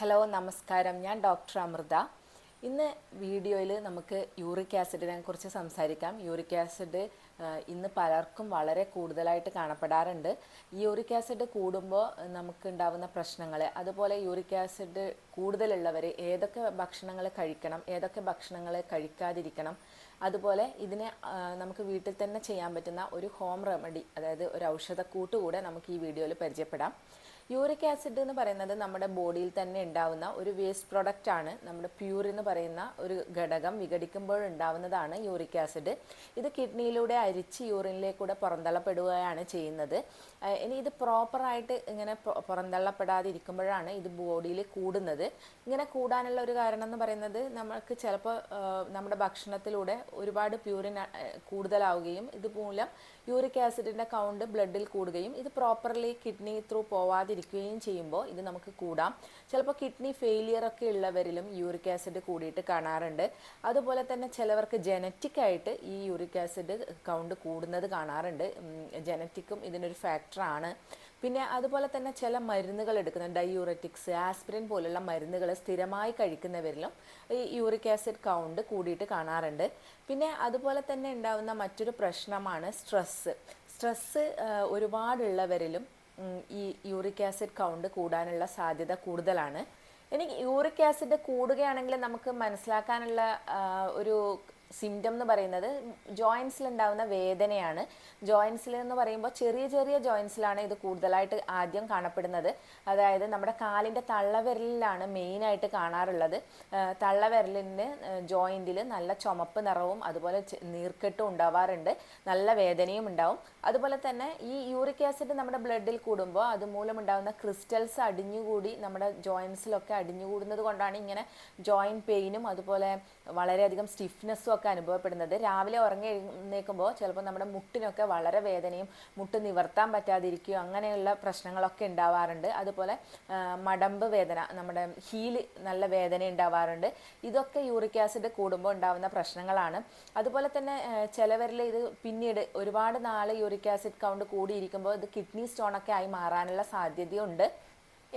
Hello നമസ്കാരം, ഞാൻ doctor Amrita. ഇന്ന് വീഡിയോയിൽ നമുക്ക് യൂറിക് ആസിഡിനെ കുറിച്ച് സംസാരിക്കാം. യൂറിക് ആസിഡ് ഇന്ന് പലർക്കും വളരെ കൂടുതലായിട്ട് കാണപ്പെടാറുണ്ട്. ഈ യൂറിക് ആസിഡ് കൂടുമ്പോൾ നമുക്കുണ്ടാവുന്ന പ്രശ്നങ്ങൾ, അതുപോലെ യൂറിക് ആസിഡ് കൂടുതലുള്ളവർ ഏതൊക്കെ ഭക്ഷണങ്ങൾ കഴിക്കണം, ഏതൊക്കെ ഭക്ഷണങ്ങൾ കഴിക്കാതിരിക്കണം, അതുപോലെ ഇതിനെ നമുക്ക് വീട്ടിൽ തന്നെ ചെയ്യാൻ പറ്റുന്ന ഒരു ഹോം റെമഡി, അതായത് ഒരു ഔഷധക്കൂട്ട് കൂടെ നമുക്ക് ഈ വീഡിയോയിൽ പരിചയപ്പെടാം. യൂറിക് ആസിഡ് എന്ന് പറയുന്നത് നമ്മുടെ ബോഡിയിൽ തന്നെ ഉണ്ടാവുന്ന ഒരു വേസ്റ്റ് പ്രൊഡക്റ്റ് ആണ്. നമ്മുടെ പ്യൂർ എന്ന് പറയുന്ന ഒരു ഘടകം വിഘടിക്കുമ്പോൾ ഉണ്ടാവുന്നതാണ് യൂറിക് ആസിഡ്. ഇത് കിഡ്നിയിലൂടെ അരിച്ച് യൂറിനിലേക്കൂടെ പുറന്തള്ളപ്പെടുകയാണ് ചെയ്യുന്നത്. ഇനി ഇത് പ്രോപ്പറായിട്ട് ഇങ്ങനെ പുറന്തള്ളപ്പെടാതിരിക്കുമ്പോഴാണ് ഇത് ബോഡിയിൽ കൂടുന്നത്. ഇങ്ങനെ കൂടാനുള്ള ഒരു കാരണം എന്ന് പറയുന്നത് നമുക്ക് ചിലപ്പോൾ നമ്മുടെ ഭക്ഷണത്തിലൂടെ ഒരുപാട് പ്യൂരിൻ കൂടുതലാവുകയും ഇതുമൂലം യൂറിക് ആസിഡിൻ്റെ കൗണ്ട് ബ്ലഡിൽ കൂടുകയും ഇത് പ്രോപ്പർലി കിഡ്നി ത്രൂ പോവാതിരിക്കുകയും ചെയ്യുമ്പോൾ ഇത് നമുക്ക് കൂടാം. ചിലപ്പോൾ കിഡ്നി ഫെയിലിയർ ഒക്കെ ഉള്ളവരിലും യൂറിക് ആസിഡ് കൂടിയിട്ട് കാണാറുണ്ട്. അതുപോലെ തന്നെ ചിലവർക്ക് ജനറ്റിക്കായിട്ട് ഈ യൂറിക് ആസിഡ് കൗണ്ട് കൂടുന്നത് കാണാറുണ്ട്. ജനറ്റിക്കും ഇതിനൊരു ഫാക്ടറാണ്. പിന്നെ അതുപോലെ തന്നെ ചില മരുന്നുകൾ എടുക്കുന്ന ഡയൂററ്റിക്സ്, ആസ്പിരിൻ പോലുള്ള മരുന്നുകൾ സ്ഥിരമായി കഴിക്കുന്നവരിലും ഈ യൂറിക് ആസിഡ് കൗണ്ട് കൂടിയിട്ട് കാണാറുണ്ട്. പിന്നെ അതുപോലെ തന്നെ ഉണ്ടാകുന്ന മറ്റൊരു പ്രശ്നമാണ് സ്ട്രെസ്സ് ഒരുപാടുള്ളവരിലും ഈ യൂറിക് ആസിഡ് കൗണ്ട് കൂടാനുള്ള സാധ്യത കൂടുതലാണ്. ഇനി യൂറിക് ആസിഡ് കൂടുകയാണെങ്കിൽ നമുക്ക് മനസ്സിലാക്കാനുള്ള ഒരു സിംറ്റം എന്ന് പറയുന്നത് ജോയിൻസിലുണ്ടാകുന്ന വേദനയാണ്. ജോയിൻസിൽ എന്ന് പറയുമ്പോൾ ചെറിയ ചെറിയ ജോയിൻസിലാണ് ഇത് കൂടുതലായിട്ട് ആദ്യം കാണപ്പെടുന്നത്. അതായത് നമ്മുടെ കാലിൻ്റെ തള്ളവിരലിലാണ് മെയിനായിട്ട് കാണാറുള്ളത്. തള്ളവിരലിൻ്റെ ജോയിൻറ്റിൽ നല്ല ചുമപ്പ് നിറവും അതുപോലെ നീർക്കെട്ടും ഉണ്ടാവാറുണ്ട്, നല്ല വേദനയും ഉണ്ടാവും. അതുപോലെ തന്നെ ഈ യൂറിക് ആസിഡ് നമ്മുടെ ബ്ലഡിൽ കൂടുമ്പോൾ അതുമൂലം ഉണ്ടാകുന്ന ക്രിസ്റ്റൽസ് അടിഞ്ഞുകൂടി നമ്മുടെ ജോയിൻസിലൊക്കെ അടിഞ്ഞുകൂടുന്നത് കൊണ്ടാണ് ഇങ്ങനെ ജോയിൻറ്റ് പെയിനും അതുപോലെ വളരെയധികം സ്റ്റിഫ്നെസ്സും ഒക്കെ അനുഭവപ്പെടുന്നത്. രാവിലെ ഉറങ്ങി എഴുന്നേൽക്കുമ്പോൾ ചിലപ്പോൾ നമ്മുടെ മുട്ടിനൊക്കെ വളരെ വേദനയും മുട്ട് നിവർത്താൻ പറ്റാതിരിക്കുകയോ അങ്ങനെയുള്ള പ്രശ്നങ്ങളൊക്കെ ഉണ്ടാവാറുണ്ട്. അതുപോലെ മടമ്പ് വേദന, നമ്മുടെ ഹീല് നല്ല വേദന ഉണ്ടാവാറുണ്ട്. ഇതൊക്കെ യൂറിക് ആസിഡ് കൂടുമ്പോൾ ഉണ്ടാവുന്ന പ്രശ്നങ്ങളാണ്. അതുപോലെ തന്നെ ചിലവരിൽ ഇത് പിന്നീട് ഒരുപാട് നാൾ യൂറിക് ആസിഡ് കൗണ്ട് കൂടിയിരിക്കുമ്പോൾ ഇത് കിഡ്നി സ്റ്റോണൊക്കെ ആയി മാറാനുള്ള സാധ്യതയുണ്ട്.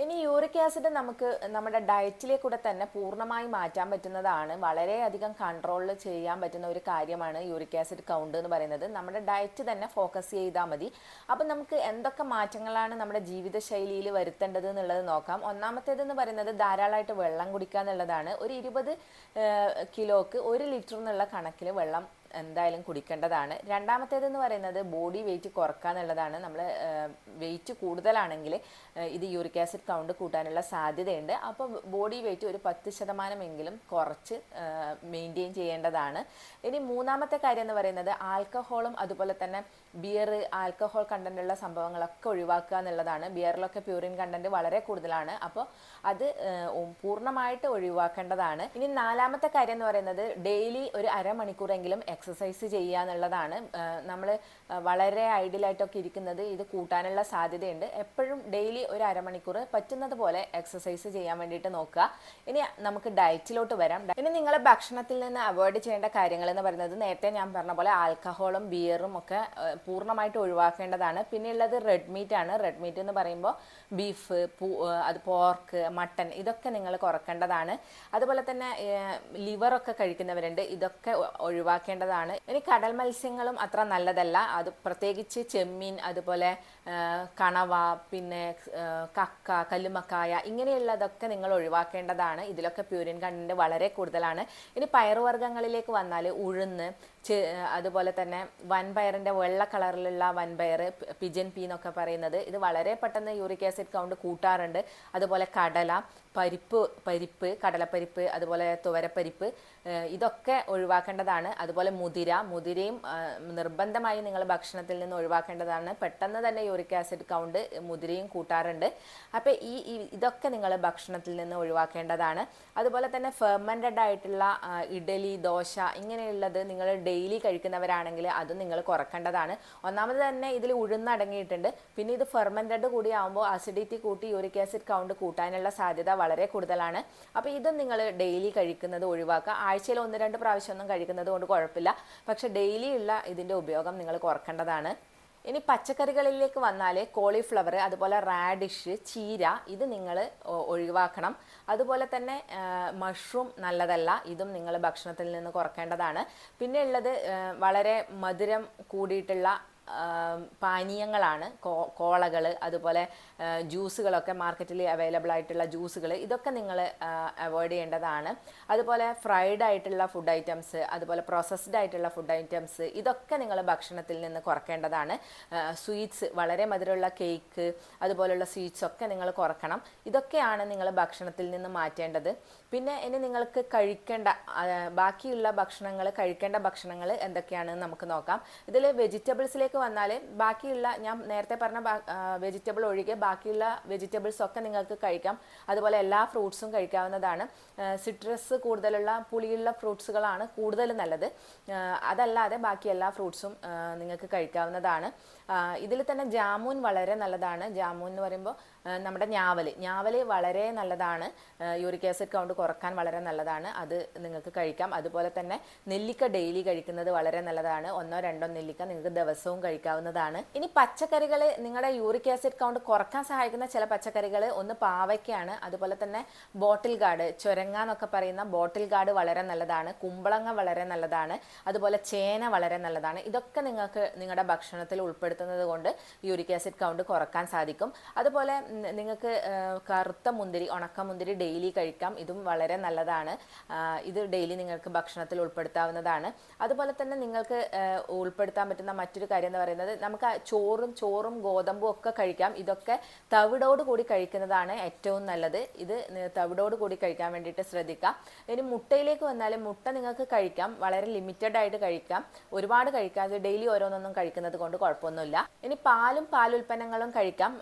ഇനി യൂറിക് ആസിഡ് നമുക്ക് നമ്മുടെ ഡയറ്റിലേക്കൂടെ തന്നെ പൂർണ്ണമായി മാറ്റാൻ പറ്റുന്നതാണ്. വളരെയധികം കൺട്രോളിൽ ചെയ്യാൻ പറ്റുന്ന ഒരു കാര്യമാണ് യൂറിക് ആസിഡ് കൗണ്ട് എന്ന് പറയുന്നത്. നമ്മുടെ ഡയറ്റ് തന്നെ ഫോക്കസ് ചെയ്താൽ മതി. അപ്പം നമുക്ക് എന്തൊക്കെ മാറ്റങ്ങളാണ് നമ്മുടെ ജീവിതശൈലിയിൽ വരുത്തേണ്ടത് എന്നുള്ളത് നോക്കാം. ഒന്നാമത്തേതെന്ന് പറയുന്നത് ധാരാളമായിട്ട് വെള്ളം കുടിക്കുക എന്നുള്ളതാണ്. ഒരു 20 കിലോക്ക് 1 ലിറ്റർ എന്നുള്ള കണക്കിൽ വെള്ളം എന്തായാലും കുടിക്കേണ്ടതാണ്. രണ്ടാമത്തേതെന്ന് പറയുന്നത് ബോഡി വെയിറ്റ് കുറക്കുക എന്നുള്ളതാണ്. നമ്മൾ വെയിറ്റ് കൂടുതലാണെങ്കിൽ ഇത് യൂറിക് ആസിഡ് കൗണ്ട് കൂട്ടാനുള്ള സാധ്യതയുണ്ട്. അപ്പോൾ ബോഡി വെയിറ്റ് ഒരു 10% കുറച്ച് മെയിൻറ്റെയിൻ ചെയ്യേണ്ടതാണ്. ഇനി മൂന്നാമത്തെ കാര്യം എന്ന് പറയുന്നത് ആൽക്കഹോളും അതുപോലെ തന്നെ ബിയർ, ആൽക്കഹോൾ കണ്ടൻറ്റുള്ള സംഭവങ്ങളൊക്കെ ഒഴിവാക്കുക എന്നുള്ളതാണ്. ബിയറിലൊക്കെ പ്യൂരിൻ കണ്ടൻറ്റ് വളരെ കൂടുതലാണ്. അപ്പോൾ അത് പൂർണ്ണമായിട്ട് ഒഴിവാക്കേണ്ടതാണ്. ഇനി നാലാമത്തെ കാര്യം എന്ന് പറയുന്നത് ഡെയിലി ഒരു അരമണിക്കൂറെങ്കിലും എക്സസൈസ് ചെയ്യുക എന്നുള്ളതാണ്. നമ്മൾ വളരെ ഐഡിയലായിട്ടൊക്കെ ഇരിക്കുന്നത് ഇത് കൂട്ടാനുള്ള സാധ്യതയുണ്ട്. എപ്പോഴും ഡെയിലി ഒരു അരമണിക്കൂർ പറ്റുന്നത് പോലെ എക്സസൈസ് ചെയ്യാൻ വേണ്ടിയിട്ട് നോക്കുക. ഇനി നമുക്ക് ഡയറ്റിലോട്ട് വരാം. ഇനി നിങ്ങൾ ഭക്ഷണത്തിൽ നിന്ന് അവോയ്ഡ് ചെയ്യേണ്ട കാര്യങ്ങൾ എന്ന് പറയുന്നത് നേരത്തെ ഞാൻ പറഞ്ഞ പോലെ ആൽക്കഹോളും ബിയറും ഒക്കെ പൂർണ്ണമായിട്ട് ഒഴിവാക്കേണ്ടതാണ്. പിന്നെയുള്ളത് റെഡ് മീറ്റ് ആണ്. റെഡ് മീറ്റ് എന്ന് പറയുമ്പോൾ ബീഫ്, അത് പോർക്ക്, മട്ടൻ, ഇതൊക്കെ നിങ്ങൾ കുറക്കേണ്ടതാണ്. അതുപോലെ തന്നെ ലിവറൊക്കെ കഴിക്കുന്നവരുണ്ട്, ഇതൊക്കെ ഒഴിവാക്കേണ്ടതാണ്. ഇനി കടൽ മത്സ്യങ്ങളും അത്ര നല്ലതല്ല. അത് പ്രത്യേകിച്ച് ചെമ്മീൻ, അതുപോലെ കണവ, പിന്നെ കക്ക, കല്ലുമക്കായ, ഇങ്ങനെയുള്ളതൊക്കെ നിങ്ങൾ ഒഴിവാക്കേണ്ടതാണ്. ഇതിലൊക്കെ പ്യൂരിൻ കണ്ടന്റ് വളരെ കൂടുതലാണ്. ഇനി പയറുവർഗ്ഗങ്ങളിലേക്ക് വന്നാൽ ഉഴുന്ന്, അതുപോലെ തന്നെ വൻപയറിൻ്റെ വെള്ള കളറിലുള്ള വൻപയർ, പിജൻ പീ എന്നൊക്കെ പറയുന്നത്, ഇത് വളരെ പെട്ടെന്ന് യൂറിക് ആസിഡ് കൗണ്ട് കൂട്ടാറുണ്ട്. അതുപോലെ കടല, പരിപ്പ്, കടലപ്പരിപ്പ്, അതുപോലെ തുവരപ്പരിപ്പ്, ഇതൊക്കെ ഒഴിവാക്കേണ്ടതാണ്. അതുപോലെ മുതിരയും നിർബന്ധമായി നിങ്ങൾ ഭക്ഷണത്തിൽ നിന്ന് ഒഴിവാക്കേണ്ടതാണ്. പെട്ടെന്ന് തന്നെ യൂറിക് ആസിഡ് കൗണ്ട് മുതിരയും കൂട്ടാറുണ്ട്. അപ്പോൾ ഇതൊക്കെ നിങ്ങൾ ഭക്ഷണത്തിൽ നിന്ന് ഒഴിവാക്കേണ്ടതാണ്. അതുപോലെ തന്നെ ഫെർമെൻറ്റഡ് ആയിട്ടുള്ള ഇഡലി, ദോശ, ഇങ്ങനെയുള്ളത് നിങ്ങൾ ഡെയിലി കഴിക്കുന്നവരാണെങ്കിൽ അതും നിങ്ങൾ കുറക്കേണ്ടതാണ്. ഒന്നാമത് തന്നെ ഇതിൽ ഉഴുന്നടങ്ങിയിട്ടുണ്ട്. പിന്നെ ഇത് ഫെർമെൻറ്റഡ് കൂടി ആകുമ്പോൾ അസിഡിറ്റി കൂട്ടി യൂറിക് ആസിഡ് കൗണ്ട് കൂട്ടാനുള്ള സാധ്യത വളരെ കൂടുതലാണ്. അപ്പോൾ ഇതും നിങ്ങൾ ഡെയിലി കഴിക്കുന്നത് ഒഴിവാക്കുക. ആഴ്ചയിൽ 1-2 പ്രാവശ്യമൊന്നും കഴിക്കുന്നത് കൊണ്ട് കുഴപ്പമില്ല. പക്ഷേ ഡെയിലി ഉള്ള ഇതിൻ്റെ ഉപയോഗം നിങ്ങൾ കുറക്കേണ്ടതാണ്. ഇനി പച്ചക്കറികളിലേക്ക് വന്നാൽ കോളിഫ്ലവർ, അതുപോലെ റാഡിഷ്, ചീര ഇത് നിങ്ങൾ ഒഴിവാക്കണം. അതുപോലെ തന്നെ മഷ്റൂം നല്ലതല്ല, ഇതും നിങ്ങൾ ഭക്ഷണത്തിൽ നിന്ന് കുറയ്ക്കേണ്ടതാണ്. പിന്നെ ഉള്ളത് വളരെ മധുരം കൂടിയിട്ടുള്ള പാനീയങ്ങളാണ്. കോളകൾ, അതുപോലെ ജ്യൂസുകളൊക്കെ മാർക്കറ്റിൽ അവൈലബിൾ ആയിട്ടുള്ള ജ്യൂസുകൾ, ഇതൊക്കെ നിങ്ങൾ അവോയ്ഡ് ചെയ്യേണ്ടതാണ്. അതുപോലെ ഫ്രൈഡ് ആയിട്ടുള്ള ഫുഡ് ഐറ്റംസ്, അതുപോലെ പ്രോസസ്ഡ് ആയിട്ടുള്ള ഫുഡ് ഐറ്റംസ്, ഇതൊക്കെ നിങ്ങൾ ഭക്ഷണത്തിൽ നിന്ന് കുറയ്ക്കേണ്ടതാണ്. സ്വീറ്റ്സ്, വളരെ മധുരമുള്ള കേക്ക് അതുപോലുള്ള സ്വീറ്റ്സ് ഒക്കെ നിങ്ങൾ കുറക്കണം. ഇതൊക്കെയാണ് നിങ്ങൾ ഭക്ഷണത്തിൽ നിന്ന് മാറ്റേണ്ടത്. പിന്നെ ഇനി നിങ്ങൾക്ക് കഴിക്കേണ്ട ബാക്കിയുള്ള ഭക്ഷണങ്ങൾ, കഴിക്കേണ്ട ഭക്ഷണങ്ങൾ എന്തൊക്കെയാണെന്ന് നമുക്ക് നോക്കാം. ഇതിൽ വെജിറ്റബിൾസിലേക്ക് വന്നാൽ ബാക്കിയുള്ള ഞാൻ നേരത്തെ പറഞ്ഞ വെജിറ്റബിൾ ഒഴികെ ബാക്കിയുള്ള വെജിറ്റബിൾസ് ഒക്കെ നിങ്ങൾക്ക് കഴിക്കാം. അതുപോലെ എല്ലാ ഫ്രൂട്ട്സും കഴിക്കാവുന്നതാണ്. സിട്രസ് കൂടുതലുള്ള പുളിയുള്ള ഫ്രൂട്ട്സുകളാണ് കൂടുതൽ നല്ലത്. അതല്ലാതെ ബാക്കി എല്ലാ ഫ്രൂട്ട്സും നിങ്ങൾക്ക് കഴിക്കാവുന്നതാണ്. ഇതിൽ തന്നെ ജാമുൻ വളരെ നല്ലതാണ്. ജാമുൻ എന്ന് പറയുമ്പോൾ നമ്മുടെ ഞാവൽ വളരെ നല്ലതാണ്. യൂറിക് ആസിഡ് കൗണ്ട് കുറക്കാൻ വളരെ നല്ലതാണ്. അത് നിങ്ങൾക്ക് കഴിക്കാം. അതുപോലെ തന്നെ നെല്ലിക്ക ഡെയിലി കഴിക്കുന്നത് വളരെ നല്ലതാണ്. 1-2 നെല്ലിക്ക നിങ്ങൾക്ക് ദിവസവും കഴിക്കാവുന്നതാണ്. ഇനി പച്ചക്കറികൾ, നിങ്ങളുടെ യൂറിക് ആസിഡ് കൗണ്ട് കുറക്കാൻ സഹായിക്കുന്ന ചില പച്ചക്കറികൾ, ഒന്ന് പാവയ്ക്കാണ്. അതുപോലെ തന്നെ ബോട്ടിൽ ഗാർഡ്, ചൊരങ്ങ എന്നൊക്കെ പറയുന്ന ബോട്ടിൽ ഗാർഡ് വളരെ നല്ലതാണ്. കുമ്പളങ്ങ വളരെ നല്ലതാണ്. അതുപോലെ ചേന വളരെ നല്ലതാണ്. ഇതൊക്കെ നിങ്ങൾക്ക് നിങ്ങളുടെ ഭക്ഷണത്തിൽ ഉൾപ്പെടുത്തുന്നത് കൊണ്ട് യൂറിക് ആസിഡ് കൗണ്ട് കുറക്കാൻ സാധിക്കും. അതുപോലെ നിങ്ങൾക്ക് കറുത്ത മുന്തിരി, ഉണക്കമുന്തിരി ഡെയിലി കഴിക്കാം. ഇതും വളരെ നല്ലതാണ്. ഇത് ഡെയിലി നിങ്ങൾക്ക് ഭക്ഷണത്തിൽ ഉൾപ്പെടുത്താവുന്നതാണ്. അതുപോലെ തന്നെ നിങ്ങൾക്ക് ഉൾപ്പെടുത്താൻ പറ്റുന്ന മറ്റൊരു കാര്യം എന്ന് പറയുന്നത്, നമുക്ക് ചോറും ഗോതമ്പും ഒക്കെ കഴിക്കാം. ഇതൊക്കെ തവിടോട് കൂടി കഴിക്കുന്നതാണ് ഏറ്റവും നല്ലത്. ഇത് തവിടോട് കൂടി കഴിക്കാൻ വേണ്ടിയിട്ട് ശ്രദ്ധിക്കാം. ഇനി മുട്ടയിലേക്ക് വന്നാൽ, മുട്ട നിങ്ങൾക്ക് കഴിക്കാം, വളരെ ലിമിറ്റഡ് ആയിട്ട് കഴിക്കാം. ഒരുപാട് കഴിക്കാതെ ഡെയിലി ഓരോന്നൊന്നും കഴിക്കുന്നത് കൊണ്ട് കുഴപ്പമൊന്നുമില്ല. ഇനി പാലുൽപ്പന്നങ്ങളും കഴിക്കാം.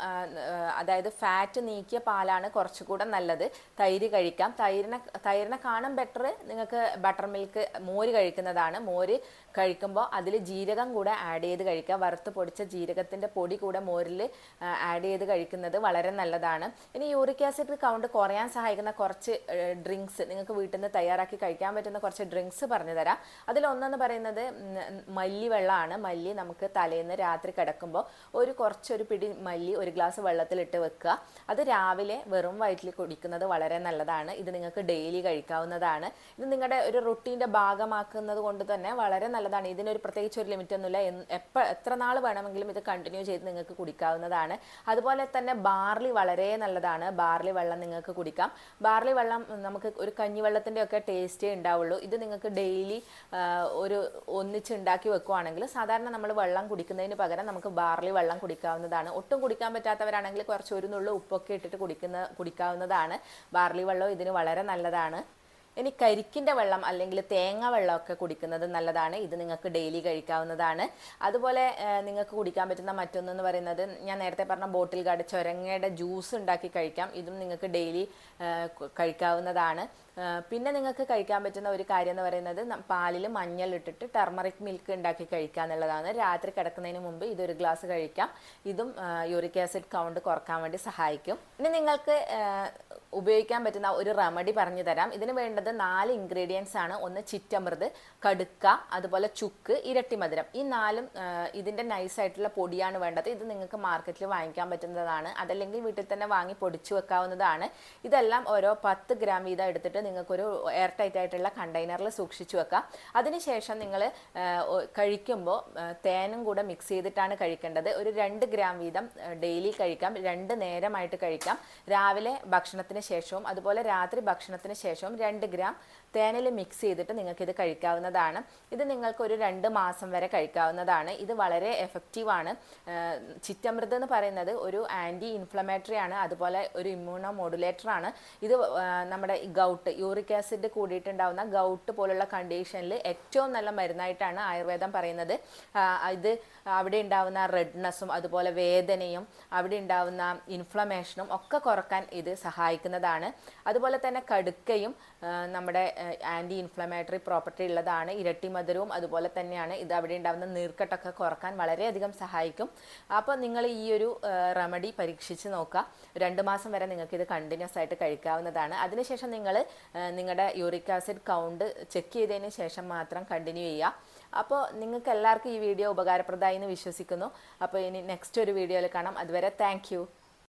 അതായത് ഫാറ്റ് നീക്കിയ പാലാണ് കുറച്ചുകൂടെ നല്ലത്. തൈര് കഴിക്കാം. തൈരിനെ കാണാൻ ബെറ്റർ നിങ്ങൾക്ക് ബട്ടർ മിൽക്ക്, മോര് കഴിക്കുന്നതാണ്. മോര് കഴിക്കുമ്പോൾ അതിൽ ജീരകം കൂടെ ആഡ് ചെയ്ത് കഴിക്കുക. വറുത്ത് പൊടിച്ച ജീരകത്തിൻ്റെ പൊടി കൂടെ മോരിൽ ആഡ് ചെയ്ത് കഴിക്കുന്നത് വളരെ നല്ലതാണ്. ഇനി യൂറിക് ആസിഡ് കൗണ്ട് കുറയാൻ സഹായിക്കുന്ന കുറച്ച് ഡ്രിങ്ക്സ്, നിങ്ങൾക്ക് വീട്ടിൽ നിന്ന് തയ്യാറാക്കി കഴിക്കാൻ പറ്റുന്ന കുറച്ച് ഡ്രിങ്ക്സ് പറഞ്ഞു തരാം. അതിലൊന്നെന്ന് പറയുന്നത് മല്ലി വെള്ളമാണ്. മല്ലി നമുക്ക് തലേന്ന് രാത്രി കിടക്കുമ്പോൾ കുറച്ചൊരു പിടി മല്ലി ഒരു ഗ്ലാസ് വെള്ളത്തിലിട്ട് വെക്കുക. അത് രാവിലെ വെറും വയറ്റിൽ കുടിക്കുന്നത് വളരെ നല്ലതാണ്. ഇത് നിങ്ങൾക്ക് ഡെയിലി കഴിക്കാവുന്നതാണ്. ഇത് നിങ്ങളുടെ ഒരു റുട്ടീൻ്റെ ഭാഗമാക്കുന്നത് കൊണ്ട് തന്നെ വളരെ നല്ലതാണ്. ഇതിനൊരു പ്രത്യേകിച്ച് ഒരു ലിമിറ്റ് ഒന്നുമില്ല. എത്ര നാൾ വേണമെങ്കിലും ഇത് കണ്ടിന്യൂ ചെയ്ത് നിങ്ങൾക്ക് കുടിക്കാവുന്നതാണ്. അതുപോലെ തന്നെ ബാർലി വളരെ നല്ലതാണ്. ബാർലി വെള്ളം നിങ്ങൾക്ക് കുടിക്കാം. ബാർലി വെള്ളം നമുക്ക് ഒരു കഞ്ഞിവെള്ളത്തിൻ്റെ ഒക്കെ ടേസ്റ്റേ ഉണ്ടാവുള്ളൂ. ഇത് നിങ്ങൾക്ക് ഡെയിലി ഒന്നിച്ചുണ്ടാക്കി വെക്കുവാണെങ്കിൽ, സാധാരണ നമ്മൾ വെള്ളം കുടിക്കുന്നതിന് പകരം നമുക്ക് ബാർലി വെള്ളം കുടിക്കാവുന്നതാണ്. ഒട്ടും കുടിക്കാൻ പറ്റാത്തവരാണെങ്കിൽ കുറച്ച് ഒരു നുള്ളു ഉപ്പൊക്കെ ഇട്ടിട്ട് കുടിക്കാവുന്നതാണ്. ബാർലി വെള്ളം ഇതിന് വളരെ നല്ലതാണ്. ഇനി കരിക്കിൻ്റെ വെള്ളം അല്ലെങ്കിൽ തേങ്ങ വെള്ളമൊക്കെ കുടിക്കുന്നത് നല്ലതാണ്. ഇത് നിങ്ങൾക്ക് ഡെയിലി കഴിക്കാവുന്നതാണ്. അതുപോലെ നിങ്ങൾക്ക് കുടിക്കാൻ പറ്റുന്ന മറ്റൊന്നെന്ന് പറയുന്നത്, ഞാൻ നേരത്തെ പറഞ്ഞ ബോട്ടിൽ ഗാർഡ്, ചൊരങ്ങയുടെ ജ്യൂസ് ഉണ്ടാക്കി കഴിക്കാം. ഇതും നിങ്ങൾക്ക് ഡെയിലി കഴിക്കാവുന്നതാണ്. പിന്നെ നിങ്ങൾക്ക് കഴിക്കാൻ പറ്റുന്ന ഒരു കാര്യം എന്ന് പറയുന്നത്, പാലിൽ മഞ്ഞൾ ഇട്ടിട്ട് ടർമറിക് മിൽക്ക് ഉണ്ടാക്കി കഴിക്കുക എന്നുള്ളതാണ്. രാത്രി കിടക്കുന്നതിന് മുമ്പ് ഇതൊരു ഗ്ലാസ് കഴിക്കാം. ഇതും യൂറിക് ആസിഡ് കൗണ്ട് കുറക്കാൻ വേണ്ടി സഹായിക്കും. ഇനി നിങ്ങൾക്ക് ഉപയോഗിക്കാൻ പറ്റുന്ന ഒരു റെമഡി പറഞ്ഞു തരാം. ഇതിന് വേണ്ടത് 4 ഇൻഗ്രീഡിയൻസ് ആണ്. ഒന്ന് ചിറ്റമൃത്, കടുക്ക, അതുപോലെ ചുക്ക്, ഇരട്ടി മധുരം. ഈ 4ഉം ഇതിൻ്റെ നൈസായിട്ടുള്ള പൊടിയാണ് വേണ്ടത്. ഇത് നിങ്ങൾക്ക് മാർക്കറ്റിൽ വാങ്ങിക്കാൻ പറ്റുന്നതാണ്. അതല്ലെങ്കിൽ വീട്ടിൽ തന്നെ വാങ്ങി പൊടിച്ചു വെക്കാവുന്നതാണ്. ഇതെല്ലാം ഓരോ 10 ഗ്രാം വീതം എടുത്തിട്ട് നിങ്ങൾക്കൊരു എയർ ടൈറ്റ് ആയിട്ടുള്ള കണ്ടെയ്നറിൽ സൂക്ഷിച്ചു വെക്കാം. അതിനുശേഷം നിങ്ങൾ കഴിക്കുമ്പോൾ തേനും കൂടെ മിക്സ് ചെയ്തിട്ടാണ് കഴിക്കേണ്ടത്. ഒരു 2 ഗ്രാം വീതം ഡെയിലി കഴിക്കാം. 2 നേരമായിട്ട് കഴിക്കാം. രാവിലെ ഭക്ഷണത്തിന് ശേഷവും അതുപോലെ രാത്രി ഭക്ഷണത്തിന് ശേഷവും 2 ഗ്രാം തേനിൽ മിക്സ് ചെയ്തിട്ട് നിങ്ങൾക്കിത് കഴിക്കാവുന്നതാണ്. ഇത് നിങ്ങൾക്ക് ഒരു 2 മാസം വരെ കഴിക്കാവുന്നതാണ്. ഇത് വളരെ എഫക്റ്റീവാണ്. ചിറ്റമൃത് എന്ന് പറയുന്നത് ഒരു ആൻറ്റി ഇൻഫ്ലമേറ്ററി ആണ്, അതുപോലെ ഒരു ഇമ്മ്യൂണോ മോഡുലേറ്റർ ആണ്. ഇത് നമ്മുടെ ഗൗട്ട്, യൂറിക് ആസിഡ് കൂടിയിട്ടുണ്ടാവുന്ന ഗൗട്ട് പോലുള്ള കണ്ടീഷനിൽ ഏറ്റവും നല്ല മരുന്നായിട്ടാണ് ആയുർവേദം പറയുന്നത്. ഇത് അവിടെ ഉണ്ടാവുന്ന റെഡ്നെസ്സും അതുപോലെ വേദനയും അവിടെ ഉണ്ടാവുന്ന ഇൻഫ്ലമേഷനും ഒക്കെ കുറക്കാൻ ഇത് സഹായിക്കുന്നതാണ്. അതുപോലെ തന്നെ കടുക്കയും നമ്മുടെ ആൻറ്റി ഇൻഫ്ലമേറ്ററി പ്രോപ്പർട്ടി ഉള്ളതാണ്. ഇരട്ടി മധുരവും അതുപോലെ തന്നെയാണ്. ഇത് അവിടെ ഉണ്ടാകുന്ന നീർക്കെട്ടൊക്കെ കുറക്കാൻ വളരെയധികം സഹായിക്കും. അപ്പോൾ നിങ്ങൾ ഈ ഒരു റെമഡി പരീക്ഷിച്ച് നോക്കുക. 2 മാസം വരെ നിങ്ങൾക്ക് ഇത് കണ്ടിന്യൂസ് ആയിട്ട് കഴിക്കാവുന്നതാണ്. അതിനുശേഷം നിങ്ങൾ നിങ്ങളുടെ യൂറിക് ആസിഡ് കൗണ്ട് ചെക്ക് ചെയ്തതിന് ശേഷം മാത്രം കണ്ടിന്യൂ ചെയ്യുക. അപ്പോൾ നിങ്ങൾക്ക് എല്ലാവർക്കും ഈ വീഡിയോ ഉപകാരപ്രദമായി എന്ന് വിശ്വസിക്കുന്നു. അപ്പോൾ ഇനി നെക്സ്റ്റ് ഒരു വീഡിയോയിൽ കാണാം. അതുവരെ താങ്ക്